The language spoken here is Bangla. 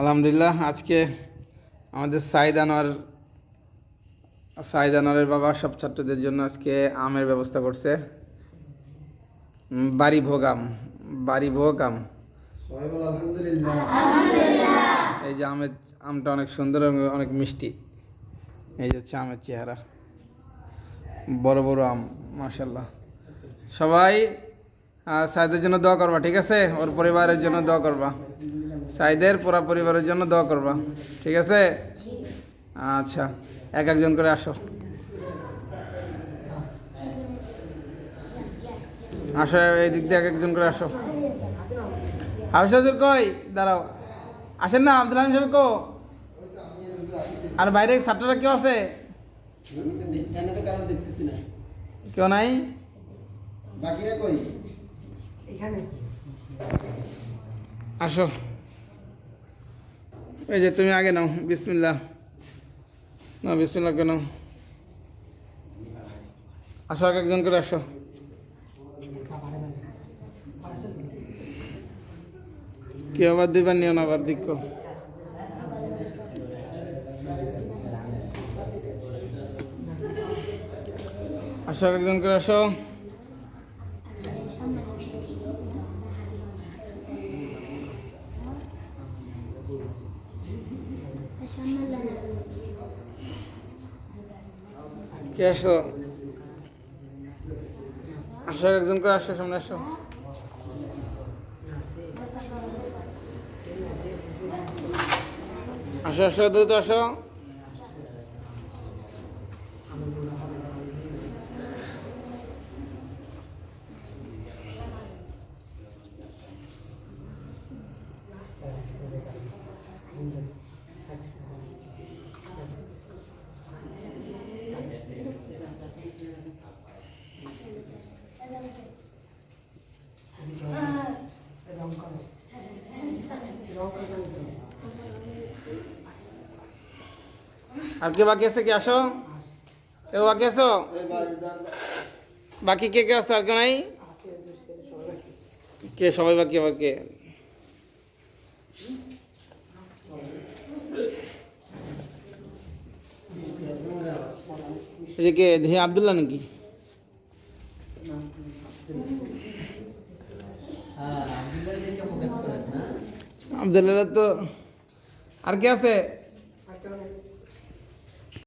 আলহামদুলিল্লাহ। আজকে আমাদের সাইদ আনোয়ারের বাবা সব ছাত্রদের জন্য আজকে আমের ব্যবস্থা করছে। বাড়ি ভোগ আম। এই যে আমটা অনেক সুন্দর এবং অনেক মিষ্টি। এই যে হচ্ছে আমের চেহারা, বড় বড় আম, মাশাল্লাহ। সবাই সাইদের জন্য দোয়া করবা, ঠিক আছে? ওর পরিবারের জন্য দোয়া করবা, সাইদের পুরা পরিবারের জন্য দোয়া করবা, ঠিক আছে? আচ্ছা, একজন করে আসো, আসো এই দিক দিয়ে একজন করে আসো। হাফিজ হুজুর কই? দাঁড়াও, আসেন না। আব্দুল হালিম সাহেব কো? আর বাইরে ছাত্ররা কেউ আছে? কেউ নাই? বাকিরা কই? আসো, এই যে তুমি আগে নাও, বিসমিল্লাহ নাও, বিসমিল্লাহ কেন? আসো, একজন করে আসো। কেউ আবার দুইবার নিও না, আবার দেখো। আসো, একজন করে আসো। কে আসো? আসো, একজন করে আসো, সামনে আসো। আসো আসো, দ্রুত আসো। আর কে বাকি আছে? কি আসো, কেউ বাকি আছো? বাকি কে কে আসছে? আর কেউ নাই? কে সবাই বাকি? আবার কে? কে দেখি, আবদুল্লাহ নাকি? আবদুল্লাহ তো। আর কে আছে?